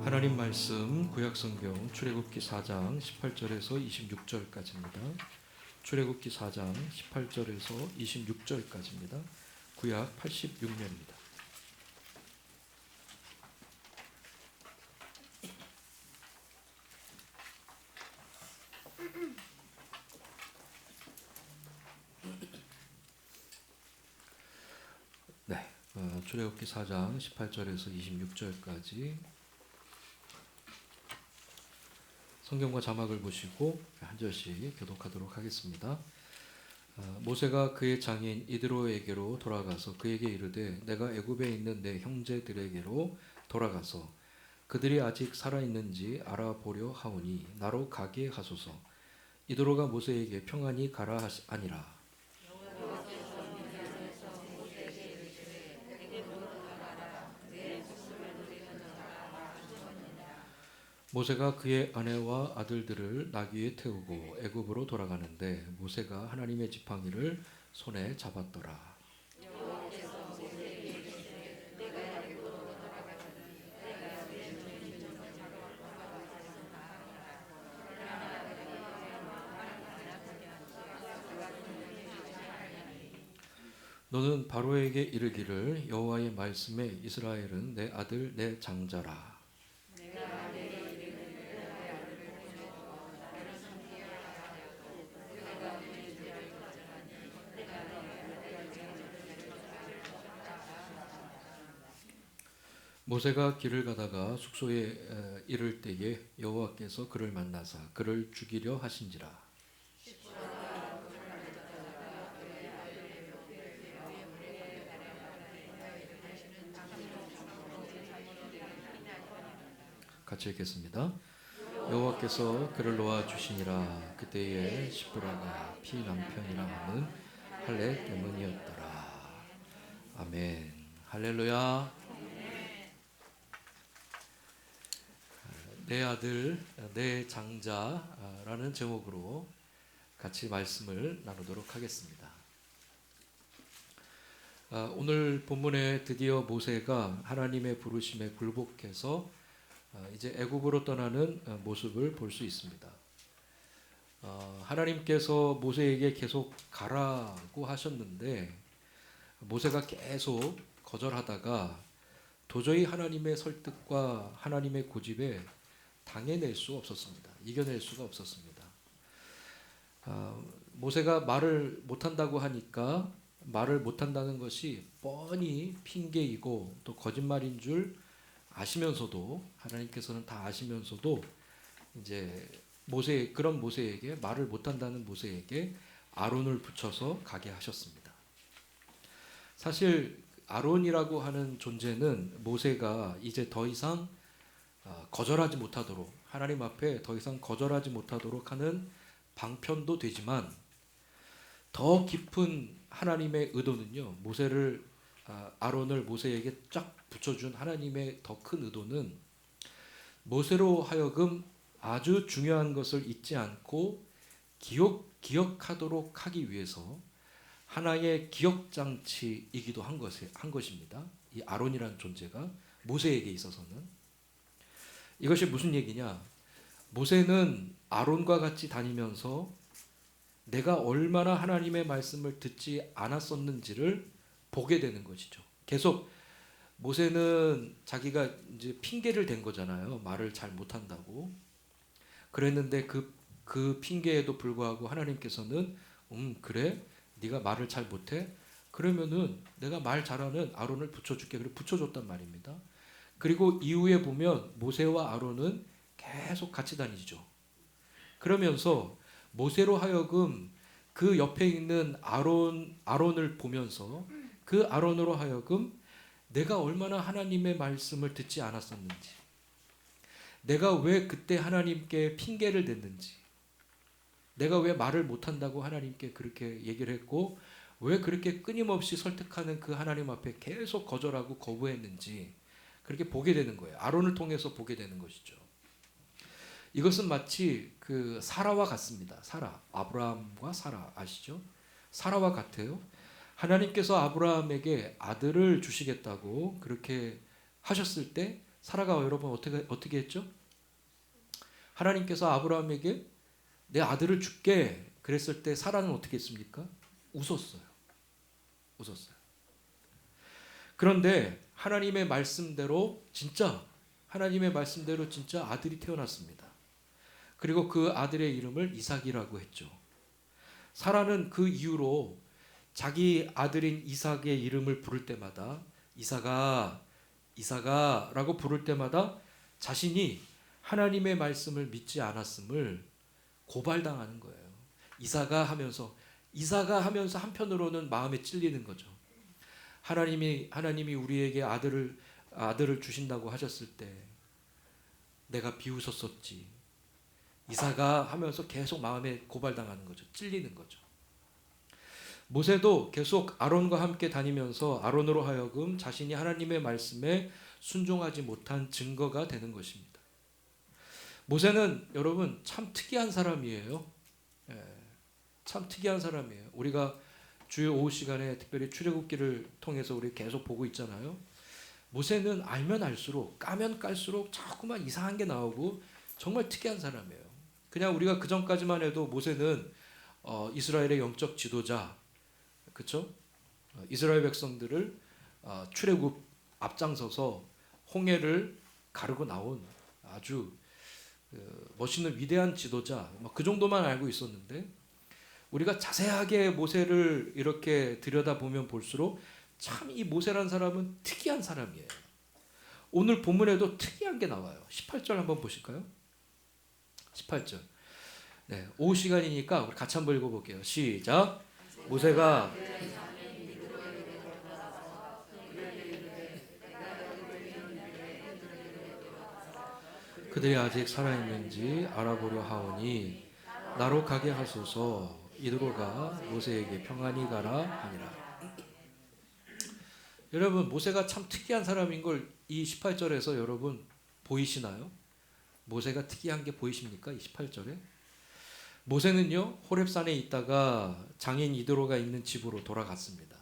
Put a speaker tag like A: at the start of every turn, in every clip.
A: 하나님 말씀 구약성경 출애굽기 4장 18절에서 26절까지입니다. 출애굽기 4장 18절에서 26절까지입니다. 구약 86면입니다. 네, 출애굽기 4장 18절에서 26절까지 성경과 자막을 보시고 한 절씩 교독하도록 하겠습니다. 모세가 그의 장인 이드로에게로 돌아가서 그에게 이르되 내가 애굽에 있는 내 형제들에게로 돌아가서 그들이 아직 살아있는지 알아보려 하오니 나로 가게 하소서. 이드로가 모세에게 평안히 가라 하니라. 모세가 그의 아내와 아들들을 나귀에 태우고 애굽으로 돌아가는데 모세가 하나님의 지팡이를 손에 잡았더라. 너는 바로에게 이르기를 여호와의 말씀에 이스라엘은 내 아들 내 장자라. 모세가 길을 가다가 숙소에 이를 때에 여호와께서 그를 만나사 그를 죽이려 하신지라. 같이 읽겠습니다. 여호와께서 그를 놓아 주시니라. 그때에 시브라가 피 남편이라 하는 할례 때문이었더라. 아멘. 할렐루야. 내 아들 내 장자라는 제목으로 같이 말씀을 나누도록 하겠습니다. 오늘 본문에 드디어 모세가 하나님의 부르심에 굴복해서 이제 애굽으로 떠나는 모습을 볼 수 있습니다. 하나님께서 모세에게 계속 가라고 하셨는데 모세가 계속 거절하다가 도저히 하나님의 설득과 하나님의 고집에 당해낼 수 없었습니다. 이겨낼 수가 없었습니다. 모세가 말을 못한다고 하니까 말을 못한다는 것이 뻔히 핑계이고 또 거짓말인 줄 아시면서도 하나님께서는 다 아시면서도 이제 그런 모세에게 말을 못한다는 모세에게 아론을 붙여서 가게 하셨습니다. 사실 아론이라고 하는 존재는 모세가 이제 더 이상 거절하지 못하도록 하나님 앞에 더 이상 거절하지 못하도록 하는 방편도 되지만 더 깊은 하나님의 의도는요. 아론을 모세에게 쫙 붙여준 하나님의 더 큰 의도는 모세로 하여금 아주 중요한 것을 잊지 않고 기억하도록 하기 위해서 하나의 기억장치이기도 한 것입니다. 이 아론이라는 존재가 모세에게 있어서는 이것이 무슨 얘기냐? 모세는 아론과 같이 다니면서 내가 얼마나 하나님의 말씀을 듣지 않았었는지를 보게 되는 것이죠. 계속 모세는 자기가 이제 핑계를 댄 거잖아요. 말을 잘 못한다고. 그랬는데 그 핑계에도 불구하고 하나님께서는 그래? 네가 말을 잘 못해? 그러면은 내가 말 잘하는 아론을 붙여줄게. 그리고 붙여줬단 말입니다. 그리고 이후에 보면 모세와 아론은 계속 같이 다니죠. 그러면서 모세로 하여금 그 옆에 있는 아론을 보면서 그 아론으로 하여금 내가 얼마나 하나님의 말씀을 듣지 않았었는지, 내가 왜 그때 하나님께 핑계를 댔는지, 내가 왜 말을 못한다고 하나님께 그렇게 얘기를 했고 왜 그렇게 끊임없이 설득하는 그 하나님 앞에 계속 거절하고 거부했는지 그렇게 보게 되는 거예요. 아론을 통해서 보게 되는 것이죠. 이것은 마치 그 사라와 같습니다. 아브라함과 사라 아시죠? 사라와 같아요. 하나님께서 아브라함에게 아들을 주시겠다고 그렇게 하셨을 때 사라가 여러분 어떻게 했죠? 하나님께서 아브라함에게 내 아들을 줄게 그랬을 때 사라는 어떻게 했습니까? 웃었어요. 그런데 하나님의 말씀대로 진짜 아들이 태어났습니다. 그리고 그 아들의 이름을 이삭이라고 했죠. 사라는 그 이후로 자기 아들인 이삭의 이름을 부를 때마다 이삭아라고 부를 때마다 자신이 하나님의 말씀을 믿지 않았음을 고발당하는 거예요. 이삭아 하면서 한편으로는 마음에 찔리는 거죠. 하나님이 우리에게 아들을 주신다고 하셨을 때 내가 비웃었었지. 이삭아 하면서 계속 마음에 고발당하는 거죠. 찔리는 거죠. 모세도 계속 아론과 함께 다니면서 아론으로 하여금 자신이 하나님의 말씀에 순종하지 못한 증거가 되는 것입니다. 모세는 여러분 참 특이한 사람이에요. 참 특이한 사람이에요. 우리가 주일 오후 시간에 특별히 출애굽기를 통해서 우리 계속 보고 있잖아요. 모세는 알면 알수록 까면 깔수록 자꾸만 이상한 게 나오고 정말 특이한 사람이에요. 그냥 우리가 그 전까지만 해도 모세는 이스라엘의 영적 지도자, 그렇죠? 이스라엘 백성들을 출애굽 앞장서서 홍해를 가르고 나온 아주 멋있는 위대한 지도자, 그 정도만 알고 있었는데 우리가 자세하게 모세를 이렇게 들여다보면 볼수록 참 이 모세라는 사람은 특이한 사람이에요. 오늘 본문에도 특이한 게 나와요. 18절 한번 보실까요? 18절. 네, 오후 시간이니까 우리 같이 한번 읽어볼게요. 시작. 모세가 그들이 아직 살아있는지 알아보려 하오니 나로 가게 하소서. 이리로가 모세에게 평안히 가라 하니라. 여러분 모세가 참 특이한 사람인 걸 이 18절에서 여러분 보이시나요? 모세가 특이한 게 보이십니까? 이 18절에 모세는요 호렙산에 있다가 장인 이드로가 있는 집으로 돌아갔습니다.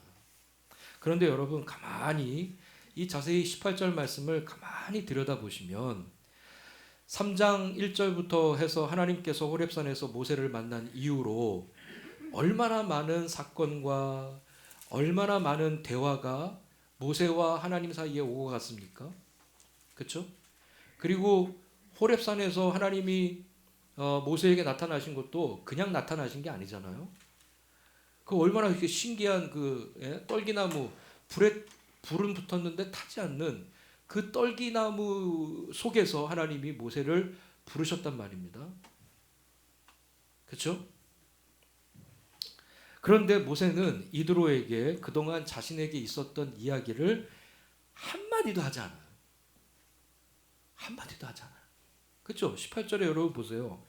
A: 그런데 여러분 가만히 이 자세히 18절 말씀을 가만히 들여다보시면 3장 1절부터 해서 하나님께서 호렙산에서 모세를 만난 이후로 얼마나 많은 사건과 얼마나 많은 대화가 모세와 하나님 사이에 오고 갔습니까? 그렇죠? 그리고 호렙산에서 하나님이 모세에게 나타나신 것도 그냥 나타나신 게 아니잖아요. 그 얼마나 이렇게 신기한 떨기나무 불은 붙었는데 타지 않는 그 떨기나무 속에서 하나님이 모세를 부르셨단 말입니다. 그렇죠? 그런데 모세는 이드로에게 그동안 자신에게 있었던 이야기를 한마디도 하지 않아요. 그렇죠? 18절에 여러분 보세요.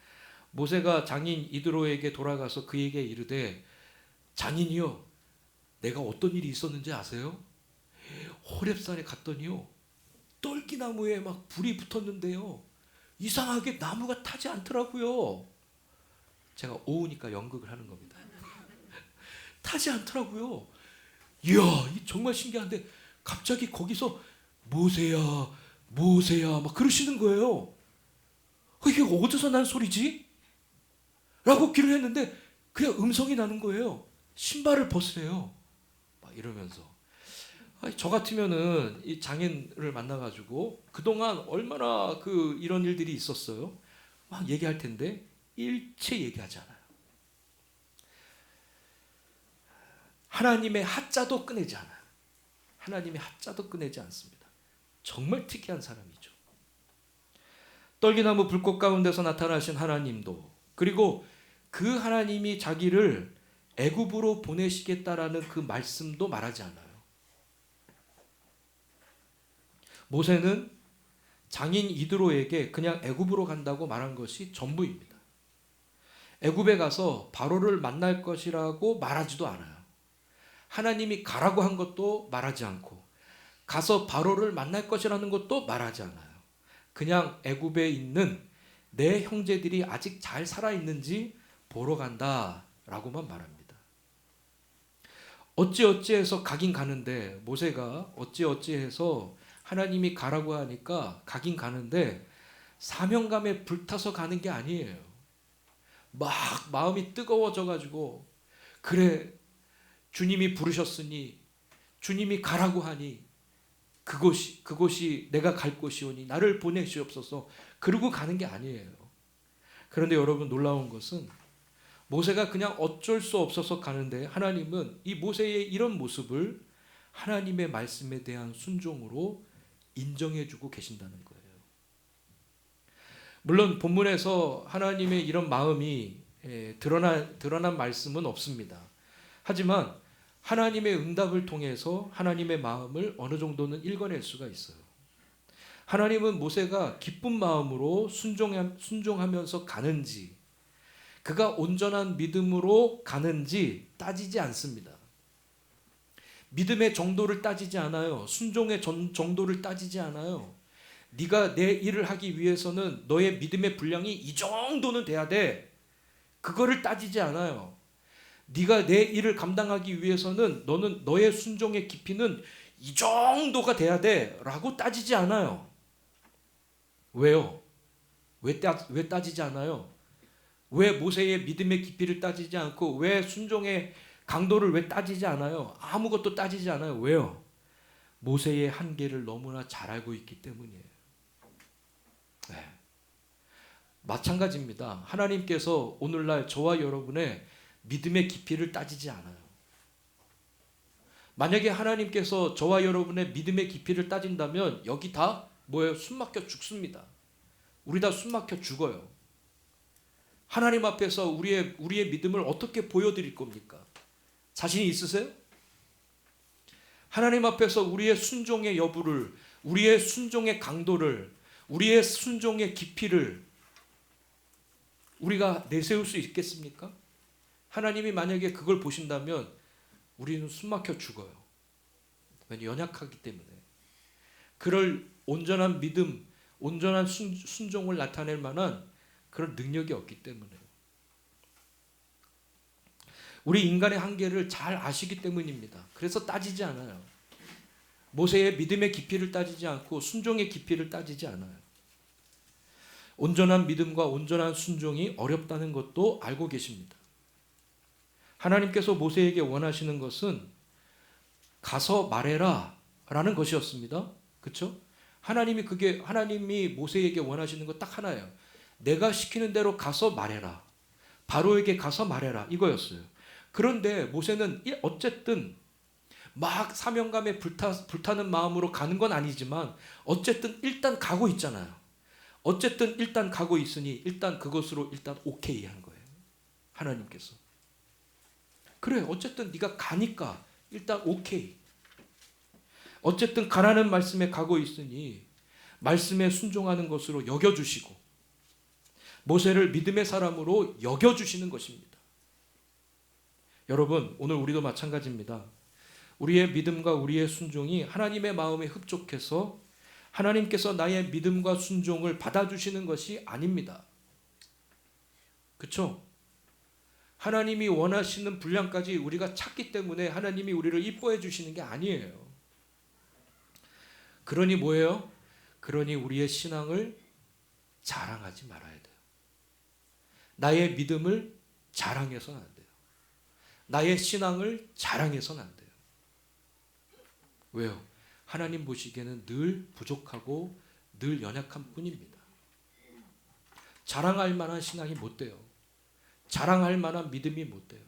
A: 모세가 장인 이드로에게 돌아가서 그에게 이르되 장인이여 내가 어떤 일이 있었는지 아세요? 호렙산에 갔더니요 떨기나무에 막 불이 붙었는데요 이상하게 나무가 타지 않더라고요. 제가 오우니까 연극을 하는 겁니다. 타지 않더라고요. 이야 정말 신기한데 갑자기 거기서 모세야 막 그러시는 거예요. 이게 어디서 난 소리지? 라고 귀를 했는데 그냥 음성이 나는 거예요. 신발을 벗으래요. 막 이러면서 저 같으면은 이 장인을 만나가지고 그동안 얼마나 이런 일들이 있었어요. 막 얘기할 텐데 일체 얘기하지 않아요. 하나님의 하자도 꺼내지 않아요. 하나님의 하자도 꺼내지 않습니다. 정말 특이한 사람이죠. 떨기나무 불꽃 가운데서 나타나신 하나님도 그리고 그 하나님이 자기를 애굽으로 보내시겠다라는 그 말씀도 말하지 않아요. 모세는 장인 이드로에게 그냥 애굽으로 간다고 말한 것이 전부입니다. 애굽에 가서 바로를 만날 것이라고 말하지도 않아요. 하나님이 가라고 한 것도 말하지 않고 가서 바로를 만날 것이라는 것도 말하지 않아요. 그냥 애굽에 있는 내 형제들이 아직 잘 살아있는지 보러 간다라고만 말합니다. 어찌어찌해서 가긴 가는데 모세가 어찌어찌해서 하나님이 가라고 하니까 가긴 가는데 사명감에 불타서 가는 게 아니에요. 막 마음이 뜨거워져 가지고 그래 주님이 부르셨으니 주님이 가라고 하니 그곳이 내가 갈 곳이오니 나를 보내시옵소서 그러고 가는 게 아니에요. 그런데 여러분 놀라운 것은 모세가 그냥 어쩔 수 없어서 가는데 하나님은 이 모세의 이런 모습을 하나님의 말씀에 대한 순종으로 인정해주고 계신다는 거예요. 물론 본문에서 하나님의 이런 마음이 드러난 말씀은 없습니다. 하지만 하나님의 응답을 통해서 하나님의 마음을 어느 정도는 읽어낼 수가 있어요. 하나님은 모세가 기쁜 마음으로 순종하면서 가는지 그가 온전한 믿음으로 가는지 따지지 않습니다. 믿음의 정도를 따지지 않아요. 순종의 정도를 따지지 않아요. 네가 내 일을 하기 위해서는 너의 믿음의 분량이 이 정도는 돼야 돼. 그거를 따지지 않아요. 네가 내 일을 감당하기 위해서는 너는 너의 순종의 깊이는 이 정도가 돼야 돼 라고 따지지 않아요. 왜요? 왜 따지지 않아요? 왜 모세의 믿음의 깊이를 따지지 않고 왜 순종의 강도를 왜 따지지 않아요? 아무것도 따지지 않아요. 왜요? 모세의 한계를 너무나 잘 알고 있기 때문이에요. 네. 마찬가지입니다. 하나님께서 오늘날 저와 여러분의 믿음의 깊이를 따지지 않아요. 만약에 하나님께서 저와 여러분의 믿음의 깊이를 따진다면 여기 다 뭐예요? 숨 막혀 죽습니다. 우리 다 숨 막혀 죽어요. 하나님 앞에서 우리의 믿음을 어떻게 보여드릴 겁니까? 자신이 있으세요? 하나님 앞에서 우리의 순종의 여부를, 우리의 순종의 강도를, 우리의 순종의 깊이를 우리가 내세울 수 있겠습니까? 하나님이 만약에 그걸 보신다면 우리는 숨막혀 죽어요. 왜냐하면 연약하기 때문에. 그럴 온전한 믿음, 온전한 순종을 나타낼 만한 그런 능력이 없기 때문에요. 우리 인간의 한계를 잘 아시기 때문입니다. 그래서 따지지 않아요. 모세의 믿음의 깊이를 따지지 않고 순종의 깊이를 따지지 않아요. 온전한 믿음과 온전한 순종이 어렵다는 것도 알고 계십니다. 하나님께서 모세에게 원하시는 것은 가서 말해라 라는 것이었습니다. 그렇죠? 하나님이 모세에게 원하시는 것 딱 하나예요. 내가 시키는 대로 가서 말해라. 바로에게 가서 말해라. 이거였어요. 그런데 모세는 어쨌든 막 사명감에 불타는 마음으로 가는 건 아니지만 어쨌든 일단 가고 있잖아요. 어쨌든 일단 가고 있으니 일단 그것으로 일단 오케이 한 거예요. 하나님께서. 그래 어쨌든 네가 가니까 일단 오케이. 어쨌든 가라는 말씀에 가고 있으니 말씀에 순종하는 것으로 여겨주시고 모세를 믿음의 사람으로 여겨주시는 것입니다. 여러분 오늘 우리도 마찬가지입니다. 우리의 믿음과 우리의 순종이 하나님의 마음에 흡족해서 하나님께서 나의 믿음과 순종을 받아주시는 것이 아닙니다. 그렇죠? 하나님이 원하시는 분량까지 우리가 찾기 때문에 하나님이 우리를 이뻐해 주시는 게 아니에요. 그러니 뭐예요? 그러니 우리의 신앙을 자랑하지 말아야 돼요. 나의 믿음을 자랑해서는 안 돼요. 나의 신앙을 자랑해서는 안 돼요. 왜요? 하나님 보시기에는 늘 부족하고 늘 연약한 뿐입니다. 자랑할 만한 신앙이 못 돼요. 자랑할 만한 믿음이 못 돼요.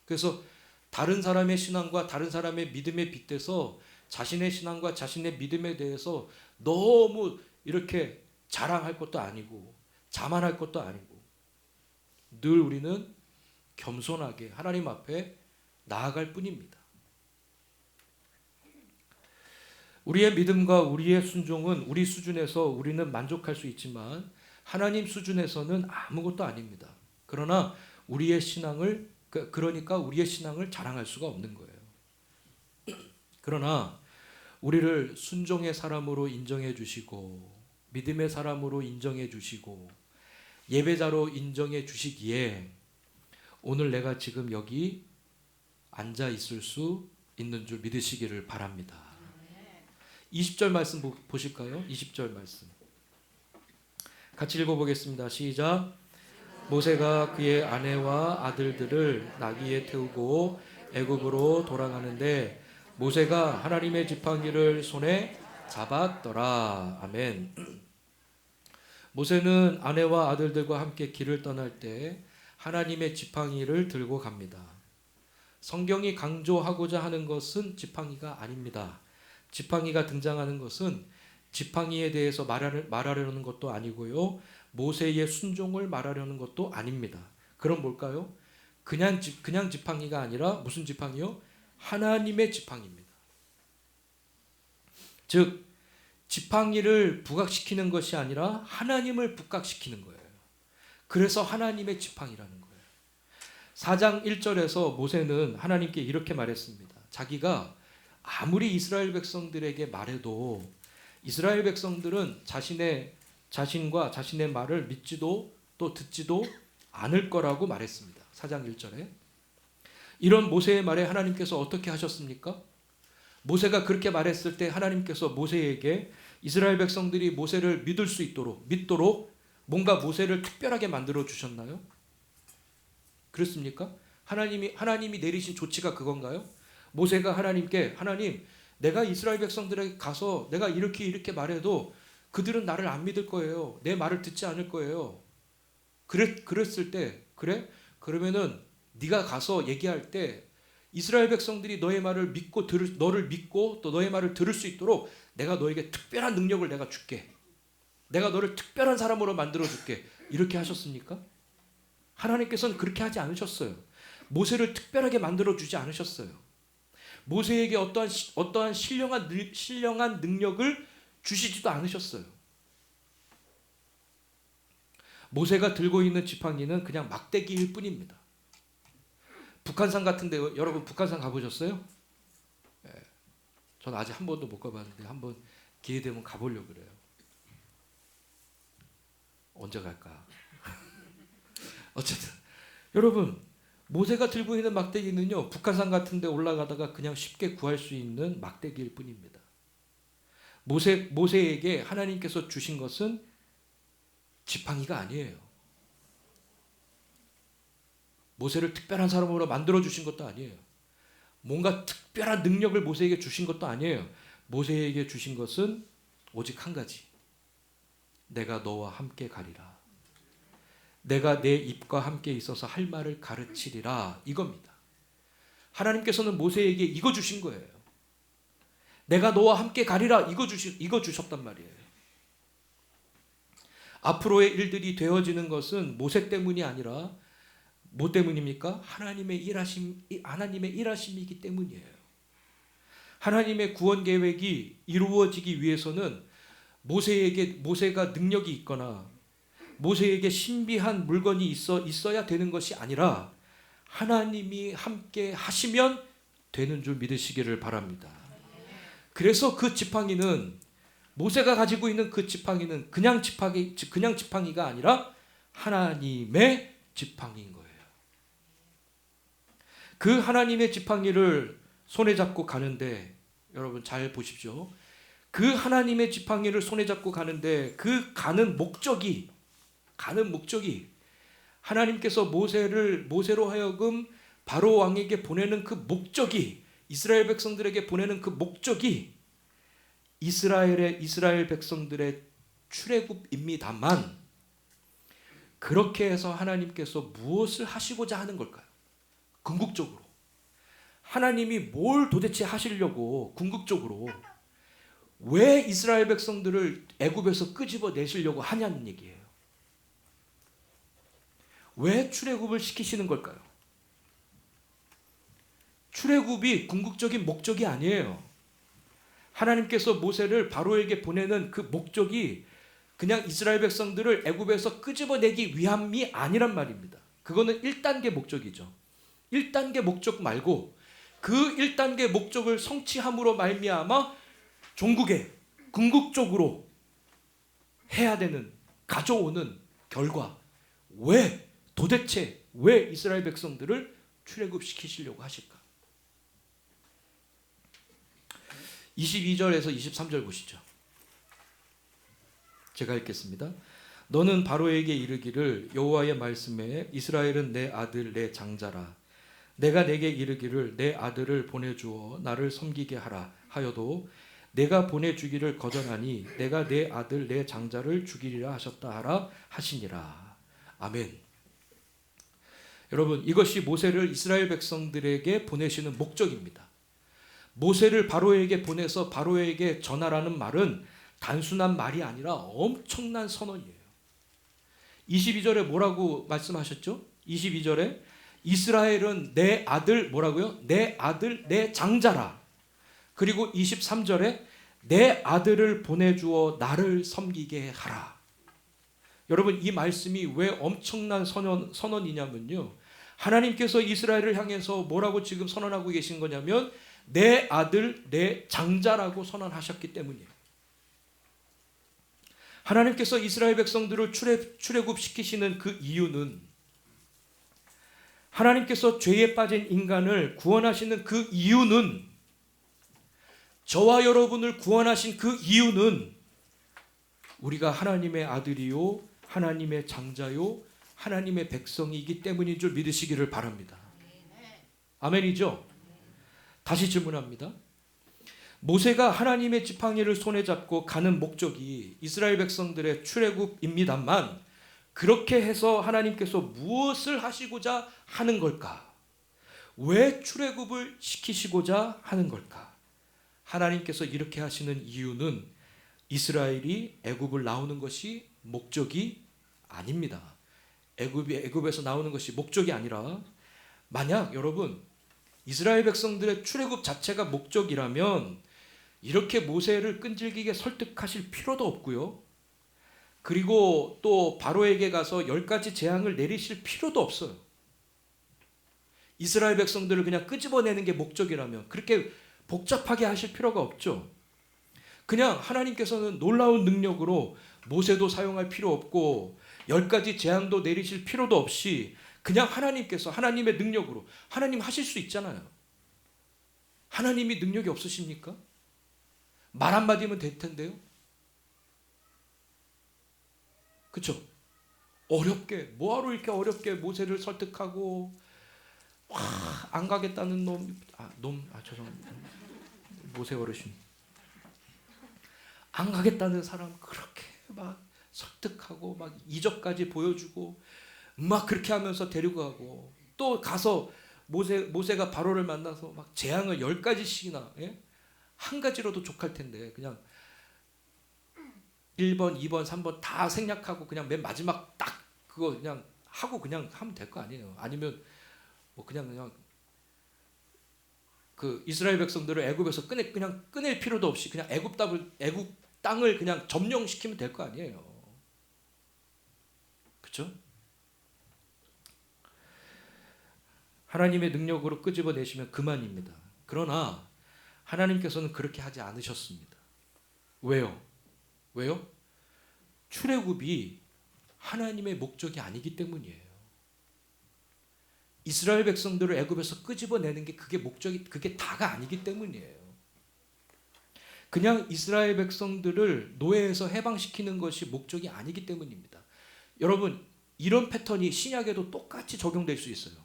A: 그래서 다른 사람의 신앙과 다른 사람의 믿음에 빗대서 자신의 신앙과 자신의 믿음에 대해서 너무 이렇게 자랑할 것도 아니고 자만할 것도 아니고 늘 우리는 겸손하게 하나님 앞에 나아갈 뿐입니다. 우리의 믿음과 우리의 순종은 우리 수준에서 우리는 만족할 수 있지만 하나님 수준에서는 아무것도 아닙니다. 그러나 우리의 신앙을 자랑할 수가 없는 거예요. 그러나 우리를 순종의 사람으로 인정해 주시고 믿음의 사람으로 인정해 주시고 예배자로 인정해 주시기에 오늘 내가 지금 여기 앉아 있을 수 있는 줄 믿으시기를 바랍니다. 20절 말씀 보실까요? 20절 말씀 같이 읽어보겠습니다. 시작. 모세가 그의 아내와 아들들을 나귀에 태우고 애굽으로 돌아가는데 모세가 하나님의 지팡이를 손에 잡았더라. 아멘. 모세는 아내와 아들들과 함께 길을 떠날 때 하나님의 지팡이를 들고 갑니다. 성경이 강조하고자 하는 것은 지팡이가 아닙니다. 지팡이가 등장하는 것은 지팡이에 대해서 말하려는 것도 아니고요. 모세의 순종을 말하려는 것도 아닙니다. 그럼 뭘까요? 그냥 지팡이가 아니라 무슨 지팡이요? 하나님의 지팡이입니다. 즉 지팡이를 부각시키는 것이 아니라 하나님을 부각시키는 거예요. 그래서 하나님의 지팡이라는 거예요. 4장 1절에서 모세는 하나님께 이렇게 말했습니다. 자기가 아무리 이스라엘 백성들에게 말해도 이스라엘 백성들은 자신과 자신의 말을 믿지도 또 듣지도 않을 거라고 말했습니다. 4장 1절에. 이런 모세의 말에 하나님께서 어떻게 하셨습니까? 모세가 그렇게 말했을 때 하나님께서 모세에게 이스라엘 백성들이 모세를 믿도록 뭔가 모세를 특별하게 만들어 주셨나요? 그렇습니까? 하나님이 내리신 조치가 그건가요? 모세가 하나님께 하나님, 내가 이스라엘 백성들에게 가서 내가 이렇게 말해도 그들은 나를 안 믿을 거예요. 내 말을 듣지 않을 거예요. 그랬을 때 그래? 그러면은 네가 가서 얘기할 때 이스라엘 백성들이 너의 말을 믿고 너를 믿고 또 너의 말을 들을 수 있도록 내가 너에게 특별한 능력을 내가 줄게. 내가 너를 특별한 사람으로 만들어 줄게. 이렇게 하셨습니까? 하나님께서는 그렇게 하지 않으셨어요. 모세를 특별하게 만들어 주지 않으셨어요. 모세에게 어떠한 신령한 능력을 주시지도 않으셨어요. 모세가 들고 있는 지팡이는 그냥 막대기일 뿐입니다. 북한산 같은데 여러분 북한산 가보셨어요? 네. 전 아직 한 번도 못 가봤는데 한번 기회 되면 가보려고 그래요. 언제 갈까? 어쨌든 여러분 모세가 들고 있는 막대기는요 북한산 같은데 올라가다가 그냥 쉽게 구할 수 있는 막대기일 뿐입니다. 모세에게 하나님께서 주신 것은 지팡이가 아니에요. 모세를 특별한 사람으로 만들어 주신 것도 아니에요. 뭔가 특별한 능력을 모세에게 주신 것도 아니에요. 모세에게 주신 것은 오직 한 가지. 내가 너와 함께 가리라. 내가 내 입과 함께 있어서 할 말을 가르치리라. 이겁니다. 하나님께서는 모세에게 이거 주신 거예요. 내가 너와 함께 가리라. 이거 주셨단 말이에요. 앞으로의 일들이 되어지는 것은 모세 때문이 아니라 뭐 때문입니까? 하나님의 일하심이기 때문이에요. 하나님의 구원 계획이 이루어지기 위해서는 모세가 능력이 있거나 모세에게 신비한 물건이 있어야 되는 것이 아니라 하나님이 함께 하시면 되는 줄 믿으시기를 바랍니다. 그래서 그 지팡이는 모세가 가지고 있는 그 지팡이는 그냥 지팡이가 아니라 하나님의 지팡이인 거예요. 그 하나님의 지팡이를 손에 잡고 가는데 여러분 잘 보십시오. 그 하나님의 지팡이를 손에 잡고 가는데 그 가는 목적이 하나님께서 모세로 하여금 바로 왕에게 보내는 그 목적이 이스라엘 백성들에게 보내는 그 목적이 이스라엘 백성들의 출애굽입니다만 그렇게 해서 하나님께서 무엇을 하시고자 하는 걸까요? 궁극적으로 하나님이 뭘 도대체 하시려고 궁극적으로 왜 이스라엘 백성들을 애굽에서 끄집어 내시려고 하냐는 얘기예요. 왜 출애굽을 시키시는 걸까요? 출애굽이 궁극적인 목적이 아니에요. 하나님께서 모세를 바로에게 보내는 그 목적이 그냥 이스라엘 백성들을 애굽에서 끄집어내기 위함이 아니란 말입니다. 그거는 1단계 목적이죠. 1단계 목적 말고 그 1단계 목적을 성취함으로 말미암아 종국에 궁극적으로 해야 되는 가져오는 결과 도대체 왜 이스라엘 백성들을 출애굽시키시려고 하실까? 22절에서 23절 보시죠. 제가 읽겠습니다. 너는 바로에게 이르기를 여호와의 말씀에 이스라엘은 내 아들 내 장자라. 내가 내게 이르기를 내 아들을 보내주어 나를 섬기게 하라 하여도 내가 보내주기를 거절하니 내가 내 아들 내 장자를 죽이리라 하셨다 하라 하시니라. 아멘. 여러분, 이것이 모세를 이스라엘 백성들에게 보내시는 목적입니다. 모세를 바로에게 보내서 바로에게 전하라는 말은 단순한 말이 아니라 엄청난 선언이에요. 22절에 뭐라고 말씀하셨죠? 22절에 이스라엘은 내 아들 뭐라고요? 내 아들 내 장자라. 그리고 23절에 내 아들을 보내주어 나를 섬기게 하라. 여러분, 이 말씀이 왜 엄청난 선언이냐면요, 하나님께서 이스라엘을 향해서 뭐라고 지금 선언하고 계신 거냐면 내 아들 내 장자라고 선언하셨기 때문이에요. 하나님께서 이스라엘 백성들을 출애굽시키시는 그 이유는, 하나님께서 죄에 빠진 인간을 구원하시는 그 이유는, 저와 여러분을 구원하신 그 이유는 우리가 하나님의 아들이요 하나님의 장자요 하나님의 백성이기 때문인 줄 믿으시기를 바랍니다. 아멘이죠? 다시 질문합니다. 모세가 하나님의 지팡이를 손에 잡고 가는 목적이 이스라엘 백성들의 출애굽입니다만, 그렇게 해서 하나님께서 무엇을 하시고자 하는 걸까? 왜 출애굽을 시키시고자 하는 걸까? 하나님께서 이렇게 하시는 이유는 이스라엘이 애굽을 나오는 것이 목적이 아닙니다. 애굽에서 나오는 것이 목적이 아니라, 만약 여러분 이스라엘 백성들의 출애굽 자체가 목적이라면 이렇게 모세를 끈질기게 설득하실 필요도 없고요. 그리고 또 바로에게 가서 10가지 재앙을 내리실 필요도 없어요. 이스라엘 백성들을 그냥 끄집어내는 게 목적이라면 그렇게 복잡하게 하실 필요가 없죠. 그냥 하나님께서는 놀라운 능력으로 모세도 사용할 필요 없고 10가지 재앙도 내리실 필요도 없이 그냥 하나님께서 하나님의 능력으로, 하나님 하실 수 있잖아요. 하나님이 능력이 없으십니까? 말 한마디면 될 텐데요. 그렇죠? 어렵게, 뭐하러 이렇게 어렵게 모세를 설득하고, 안 가겠다는 죄송합니다. 모세 어르신. 안 가겠다는 사람 그렇게 막 설득하고 막 이적까지 보여주고 막 그렇게 하면서 데리고 가고, 또 가서 모세가 바로를 만나서 막 재앙을 10가지씩이나, 예? 한 가지로도 족할 텐데 그냥 1번, 2번, 3번 다 생략하고 그냥 맨 마지막 딱 그거 그냥 하고 그냥 하면 될 거 아니에요. 아니면 뭐 그냥 그 이스라엘 백성들을 애굽에서 그냥 꺼낼 필요도 없이 그냥 애굽 땅을 그냥 점령시키면 될 거 아니에요. 그렇죠? 하나님의 능력으로 끄집어내시면 그만입니다. 그러나 하나님께서는 그렇게 하지 않으셨습니다. 왜요? 출애굽이 하나님의 목적이 아니기 때문이에요. 이스라엘 백성들을 애굽에서 끄집어내는 게 그게 다가 아니기 때문이에요. 그냥 이스라엘 백성들을 노예에서 해방시키는 것이 목적이 아니기 때문입니다. 여러분, 이런 패턴이 신약에도 똑같이 적용될 수 있어요.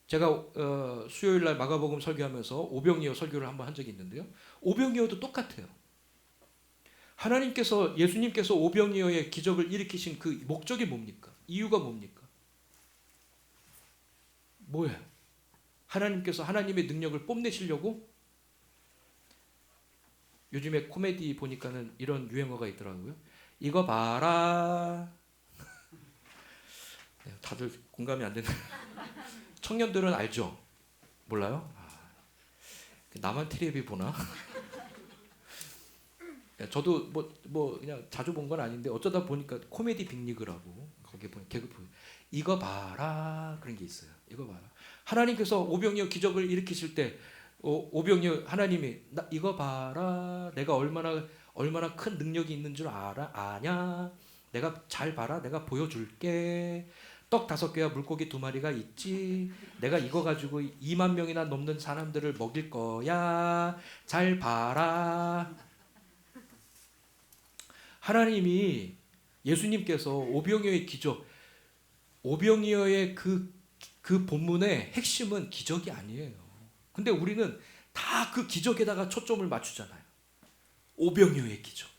A: 제가 수요일 날 마가복음 설교하면서 오병이어 설교를 한번 한 적이 있는데요. 오병이어도 똑같아요. 예수님께서 오병이어의 기적을 일으키신 그 목적이 뭡니까? 이유가 뭡니까? 뭐예요? 하나님께서 하나님의 능력을 뽐내시려고? 요즘에 코미디 보니까는 이런 유행어가 있더라고요. 이거 봐라. 다들 공감이 안 되는. 청년들은 알죠? 몰라요? 나만 텔레비 보나? 저도 뭐 그냥 자주 본 건 아닌데 어쩌다 보니까 코미디 빅리그라고 거기에 보면 개그 프로, 이거 봐라 그런 게 있어요. 이거 봐라. 하나님께서 오병이어 기적을 일으키실 때 오병이어 하나님이 이거 봐라, 내가 얼마나 큰 능력이 있는 줄 아냐? 내가 잘 봐라, 내가 보여줄게. 떡 5개와 물고기 2마리가 있지. 내가 이거 가지고 2만 명이나 넘는 사람들을 먹일 거야. 잘 봐라. 하나님이 예수님께서 오병이어의 기적, 오병이어의 그 본문의 핵심은 기적이 아니에요. 근데 우리는 다 그 기적에다가 초점을 맞추잖아요. 오병이어의 기적.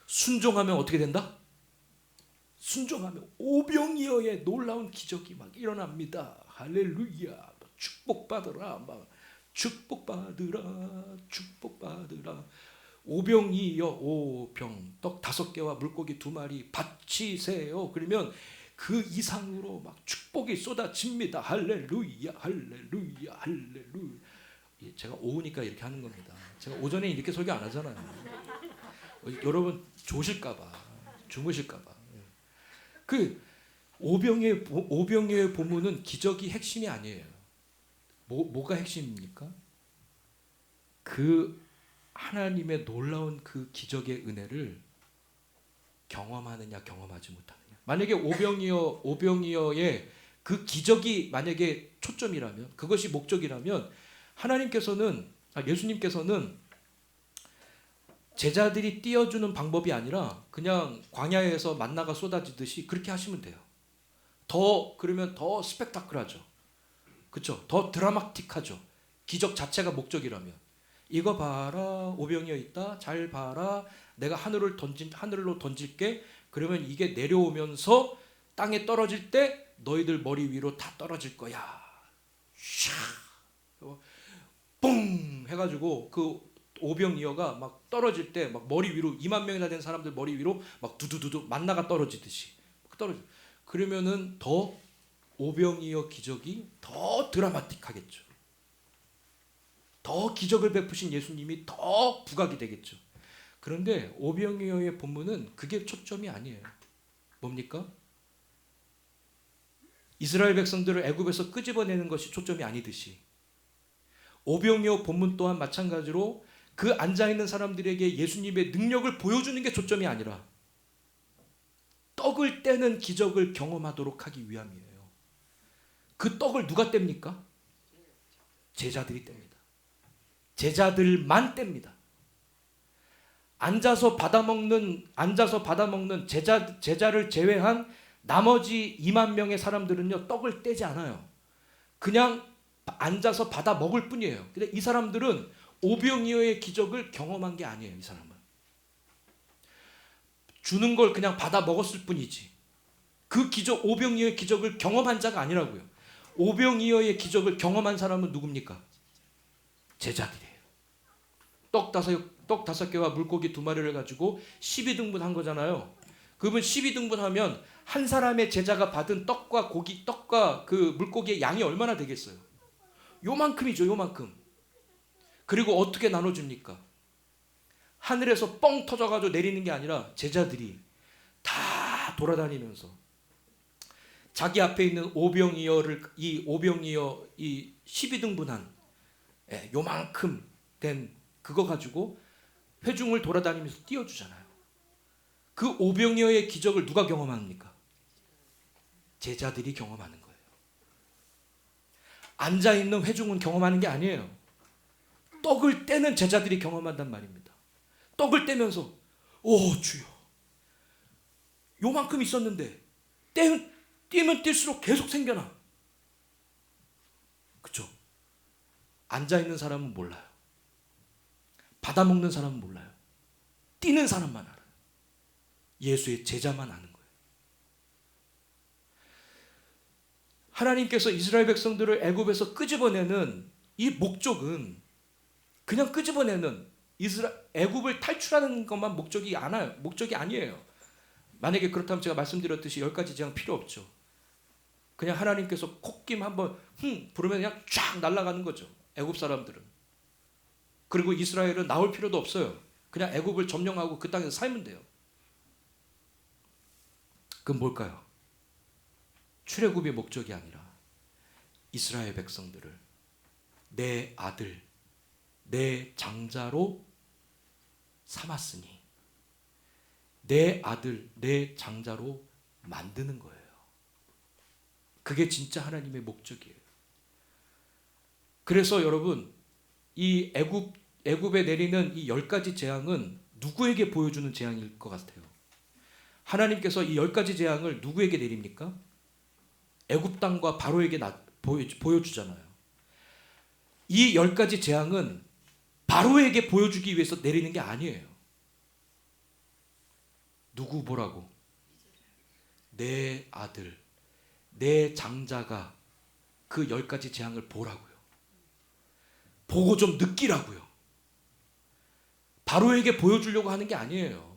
A: 순종하면 어떻게 된다? 순종하면 오병이어의 놀라운 기적이 막 일어납니다. 할렐루야. 축복받으라. 막 축복받으라. 축복받으라. 오병이어 오병 떡 5개와 물고기 2마리 바치세요. 그러면 그 이상으로 막 축복이 쏟아집니다. 할렐루야. 할렐루야. 할렐루야. 제가 오후니까 이렇게 하는 겁니다. 제가 오전에 이렇게 설교 안 하잖아요. 여러분 조실까봐, 주무실까봐. 그 오병이어의 본문은 기적이 핵심이 아니에요. 뭐가 핵심입니까? 그 하나님의 놀라운 그 기적의 은혜를 경험하느냐 경험하지 못하느냐. 만약에 오병이어의 그 기적이 만약에 초점이라면, 그것이 목적이라면, 예수님께서는 제자들이 띄워주는 방법이 아니라 그냥 광야에서 만나가 쏟아지듯이 그렇게 하시면 돼요. 그러면 더 스펙타클하죠. 그렇죠? 더 드라마틱하죠. 기적 자체가 목적이라면. 이거 봐라, 오병이어 있다. 잘 봐라. 내가 하늘로 던질게. 그러면 이게 내려오면서 땅에 떨어질 때 너희들 머리 위로 다 떨어질 거야. 샥, 뽕 해가지고 그 오병이어가 막 떨어질 때 막 머리 위로 2만 명이나 된 사람들 머리 위로 막 두두두두 만나가 떨어지듯이 떨어져. 그러면은 더 오병이어 기적이 더 드라마틱하겠죠. 더 기적을 베푸신 예수님이 더 부각이 되겠죠. 그런데 오병이어의 본문은 그게 초점이 아니에요. 뭡니까? 이스라엘 백성들을 애굽에서 끄집어내는 것이 초점이 아니듯이 오병이어 본문 또한 마찬가지로 그 앉아있는 사람들에게 예수님의 능력을 보여주는 게 초점이 아니라 떡을 떼는 기적을 경험하도록 하기 위함이에요. 그 떡을 누가 뗍니까? 제자들이 뗍니다. 제자들만 뗍니다. 앉아서 받아먹는 제자를 제외한 나머지 2만 명의 사람들은요, 떡을 떼지 않아요. 그냥 앉아서 받아 먹을 뿐이에요. 근데 이 사람들은 오병이어의 기적을 경험한 게 아니에요. 이 사람은 주는 걸 그냥 받아 먹었을 뿐이지 그 기적, 오병이어의 기적을 경험한 자가 아니라고요. 오병이어의 기적을 경험한 사람은 누굽니까? 제자들이에요. 떡 5개와 물고기 2마리를 가지고 12등분 한 거잖아요. 그러면 12등분 하면 한 사람의 제자가 받은 떡과 그 물고기의 양이 얼마나 되겠어요? 요만큼이죠. 요만큼. 그리고 어떻게 나눠줍니까? 하늘에서 뻥 터져가지고 내리는 게 아니라 제자들이 다 돌아다니면서 자기 앞에 있는 오병이어 이 12등분한 요만큼 된 그거 가지고 회중을 돌아다니면서 띄워주잖아요. 그 오병이어의 기적을 누가 경험합니까? 제자들이 경험하는 거예요. 앉아있는 회중은 경험하는 게 아니에요. 떡을 떼는 제자들이 경험한단 말입니다. 떡을 떼면서 오 주여, 요만큼 있었는데 떼면 뗄수록 계속 생겨나. 그렇죠? 앉아있는 사람은 몰라요. 받아먹는 사람은 몰라요. 뛰는 사람만 알아요. 예수의 제자만 아는 거예요. 하나님께서 이스라엘 백성들을 애굽에서 끄집어내는 이 목적은 그냥 끄집어내는 애굽을 탈출하는 것만 목적이 아니에요. 만약에 그렇다면 제가 말씀드렸듯이 10가지 재앙 필요 없죠. 그냥 하나님께서 콧김 한번 부르면 그냥 쫙 날아가는 거죠. 애굽 사람들은. 그리고 이스라엘은 나올 필요도 없어요. 그냥 애굽을 점령하고 그 땅에서 살면 돼요. 그건 뭘까요? 출애굽의 목적이 아니라 이스라엘 백성들을 내 아들, 내 장자로 삼았으니 내 아들, 내 장자로 만드는 거예요. 그게 진짜 하나님의 목적이에요. 그래서 여러분, 이 애굽에 내리는 이 10가지 재앙은 누구에게 보여주는 재앙일 것 같아요? 하나님께서 이 10가지 재앙을 누구에게 내립니까? 애굽 땅과 바로에게 보여주잖아요. 이 10가지 재앙은 바로에게 보여주기 위해서 내리는 게 아니에요. 누구 보라고? 내 아들, 내 장자가 그 10가지 재앙을 보라고요. 보고 좀 느끼라고요. 바로에게 보여주려고 하는 게 아니에요.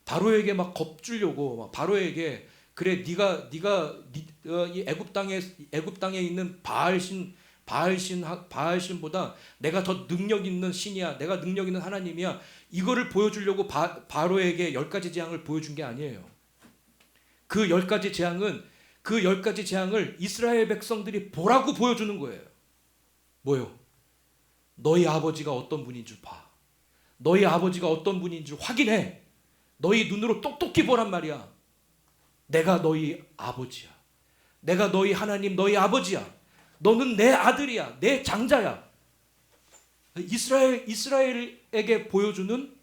A: 바로에게 막 겁주려고, 막 바로에게 그래 네가 이 애굽 땅에 있는 바알신보다 내가 더 능력 있는 신이야. 내가 능력 있는 하나님이야. 이거를 보여주려고 바로에게 10가지 재앙을 보여준 게 아니에요. 그 10가지 재앙을 이스라엘 백성들이 보라고 보여주는 거예요. 뭐요? 너희 아버지가 어떤 분인 줄 봐. 너희 아버지가 어떤 분인 줄 확인해. 너희 눈으로 똑똑히 보란 말이야. 내가 너희 아버지야. 내가 너희 하나님, 너희 아버지야. 너는 내 아들이야. 내 장자야. 이스라엘에게 보여주는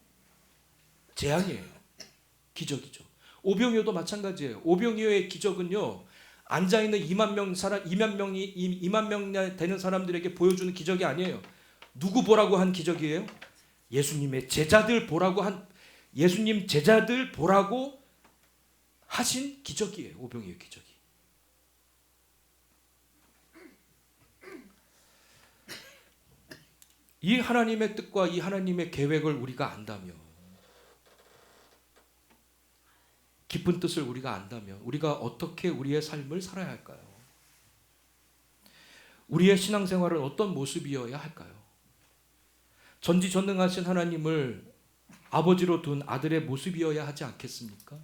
A: 재앙이에요. 기적이죠. 오병이어도 마찬가지예요. 오병이어의 기적은요, 앉아있는 2만 명 되는 사람들에게 보여주는 기적이 아니에요. 누구 보라고 한 기적이에요? 예수님 제자들 보라고 하신 기적이에요. 오병이어 기적이. 이 하나님의 뜻과 이 하나님의 계획을 우리가 안다면, 깊은 뜻을 우리가 안다면 우리가 어떻게 우리의 삶을 살아야 할까요? 우리의 신앙생활은 어떤 모습이어야 할까요? 전지전능하신 하나님을 아버지로 둔 아들의 모습이어야 하지 않겠습니까?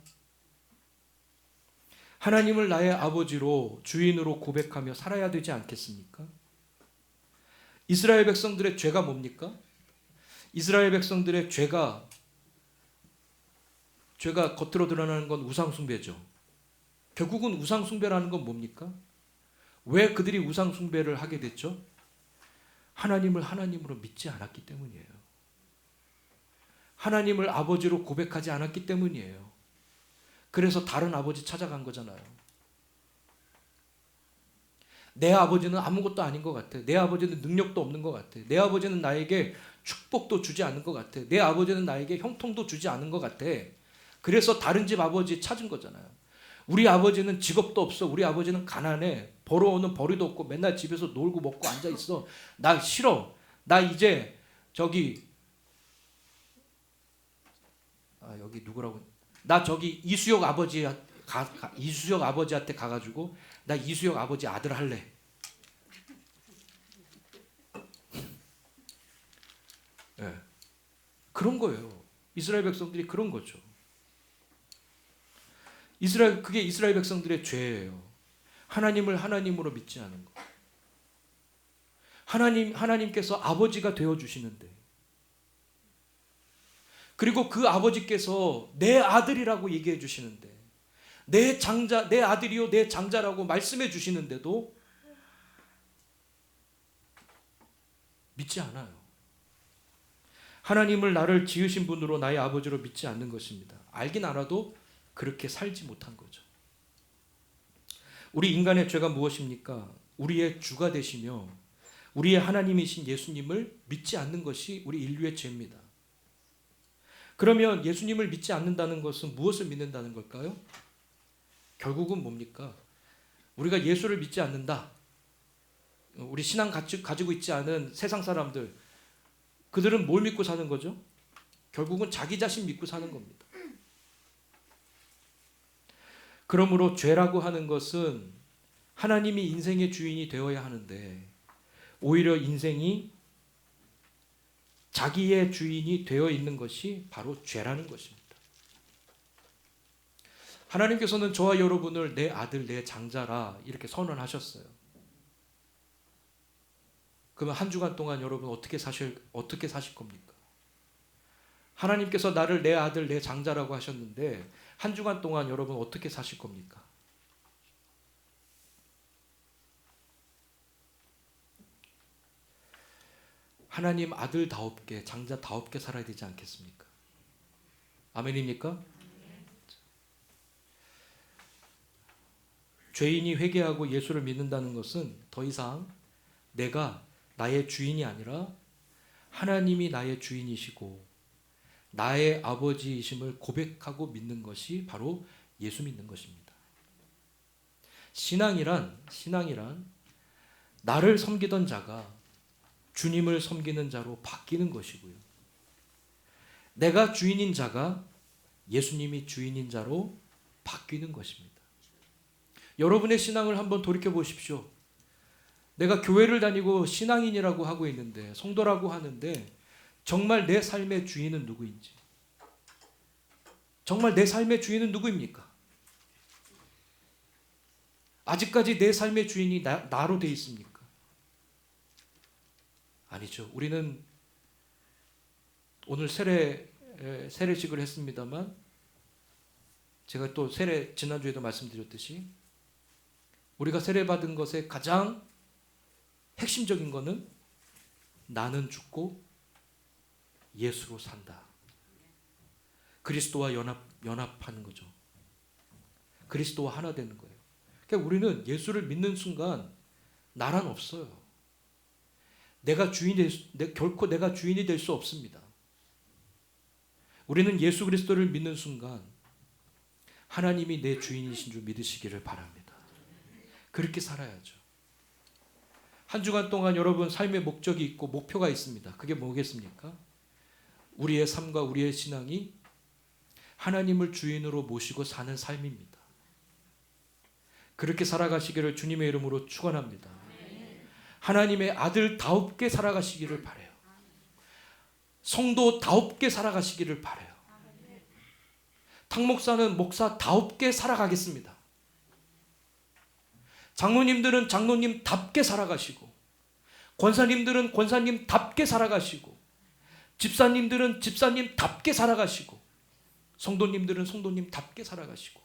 A: 하나님을 나의 아버지로, 주인으로 고백하며 살아야 되지 않겠습니까? 이스라엘 백성들의 죄가 뭡니까? 이스라엘 백성들의 죄가 겉으로 드러나는 건 우상숭배죠. 결국은 우상숭배라는 건 뭡니까? 왜 그들이 우상숭배를 하게 됐죠? 하나님을 하나님으로 믿지 않았기 때문이에요. 하나님을 아버지로 고백하지 않았기 때문이에요. 그래서 다른 아버지 찾아간 거잖아요. 내 아버지는 아무것도 아닌 것 같아. 내 아버지는 능력도 없는 것 같아. 내 아버지는 나에게 축복도 주지 않는 것 같아. 내 아버지는 나에게 형통도 주지 않는 것 같아. 그래서 다른 집 아버지 찾은 거잖아요. 우리 아버지는 직업도 없어. 우리 아버지는 가난해. 벌어오는 벌이도 없고 맨날 집에서 놀고 먹고 앉아 있어. 나 싫어. 나 이제 여기 누구라고? 나 이수혁 아버지한테 가가지고 나 이수혁 아버지 아들 할래. 네. 그런 거예요. 이스라엘 백성들이 그런 거죠. 그게 이스라엘 백성들의 죄예요. 하나님을 하나님으로 믿지 않은 거. 하나님께서 아버지가 되어 주시는데, 그리고 그 아버지께서 내 아들이라고 얘기해 주시는데, 내 아들이요 내 장자라고 말씀해 주시는데도 믿지 않아요. 하나님을 나를 지으신 분으로 나의 아버지로 믿지 않는 것입니다. 알긴 알아도 그렇게 살지 못한 거죠. 우리 인간의 죄가 무엇입니까? 우리의 주가 되시며 우리의 하나님이신 예수님을 믿지 않는 것이 우리 인류의 죄입니다. 그러면 예수님을 믿지 않는다는 것은 무엇을 믿는다는 걸까요? 결국은 뭡니까? 우리가 예수를 믿지 않는다. 우리 신앙 가지고 있지 않은 세상 사람들, 그들은 뭘 믿고 사는 거죠? 결국은 자기 자신 믿고 사는 겁니다. 그러므로 죄라고 하는 것은 하나님이 인생의 주인이 되어야 하는데 오히려 인생이 자기의 주인이 되어 있는 것이 바로 죄라는 것입니다. 하나님께서는 저와 여러분을 내 아들, 내 장자라 이렇게 선언하셨어요. 그러면 한 주간 동안 여러분 어떻게 사실 겁니까? 하나님께서 나를 내 아들, 내 장자라고 하셨는데 한 주간 동안 여러분 어떻게 사실 겁니까? 하나님 아들다웁게 장자다웁게 살아야 되지 않겠습니까? 아멘입니까? 죄인이 회개하고 예수를 믿는다는 것은 더 이상 내가 나의 주인이 아니라 하나님이 나의 주인이시고 나의 아버지이심을 고백하고 믿는 것이 바로 예수 믿는 것입니다. 신앙이란 나를 섬기던 자가 주님을 섬기는 자로 바뀌는 것이고요. 내가 주인인 자가 예수님이 주인인 자로 바뀌는 것입니다. 여러분의 신앙을 한번 돌이켜 보십시오. 내가 교회를 다니고 신앙인이라고 하고 있는데, 성도라고 하는데 정말 내 삶의 주인은 누구인지, 정말 내 삶의 주인은 누구입니까? 아직까지 내 삶의 주인이 나로 되어 있습니까? 아니죠. 우리는 오늘 세례식을 했습니다만, 제가 또 지난주에도 말씀드렸듯이 우리가 세례받은 것의 가장 핵심적인 것은 나는 죽고 예수로 산다. 그리스도와 연합하는 거죠. 그리스도와 하나 되는 거예요. 그러니까 우리는 예수를 믿는 순간 나란 없어요. 결코 내가 주인이 될 수 없습니다. 우리는 예수 그리스도를 믿는 순간 하나님이 내 주인이신 줄 믿으시기를 바랍니다. 그렇게 살아야죠. 한 주간 동안 여러분 삶의 목적이 있고 목표가 있습니다. 그게 뭐겠습니까? 우리의 삶과 우리의 신앙이 하나님을 주인으로 모시고 사는 삶입니다. 그렇게 살아가시기를 주님의 이름으로 축원합니다. 하나님의 아들다웁게 살아가시기를 바라요. 성도다웁게 살아가시기를 바라요. 탕목사는 목사다웁게 살아가겠습니다. 장로님들은 장로님답게 살아가시고, 권사님들은 권사님답게 살아가시고, 집사님들은 집사님답게 살아가시고, 성도님들은 성도님답게 살아가시고,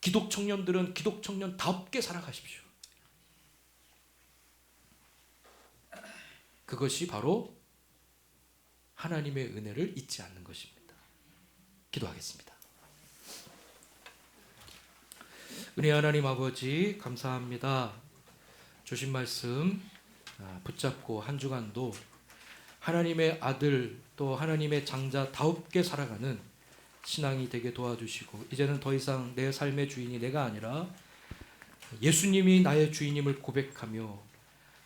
A: 기독청년들은 기독청년답게 살아가십시오. 그것이 바로 하나님의 은혜를 잊지 않는 것입니다. 기도하겠습니다. 은혜 하나님 아버지 감사합니다. 주신 말씀 붙잡고 한 주간도 하나님의 아들 또 하나님의 장자다웁게 살아가는 신앙이 되게 도와주시고, 이제는 더 이상 내 삶의 주인이 내가 아니라 예수님이 나의 주인임을 고백하며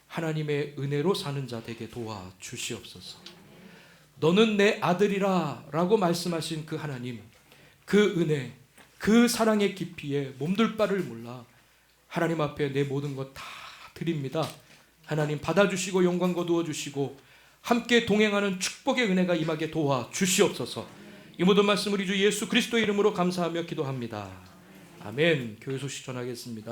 A: 하나님의 은혜로 사는 자 되게 도와주시옵소서. 너는 내 아들이라 라고 말씀하신 그 하나님, 그 은혜, 그 사랑의 깊이에 몸둘 바를 몰라 하나님 앞에 내 모든 것 다 드립니다. 하나님 받아주시고 영광 거두어 주시고 함께 동행하는 축복의 은혜가 임하게 도와주시옵소서. 이 모든 말씀 우리 주 예수 그리스도의 이름으로 감사하며 기도합니다. 아멘. 교회 소식 전하겠습니다.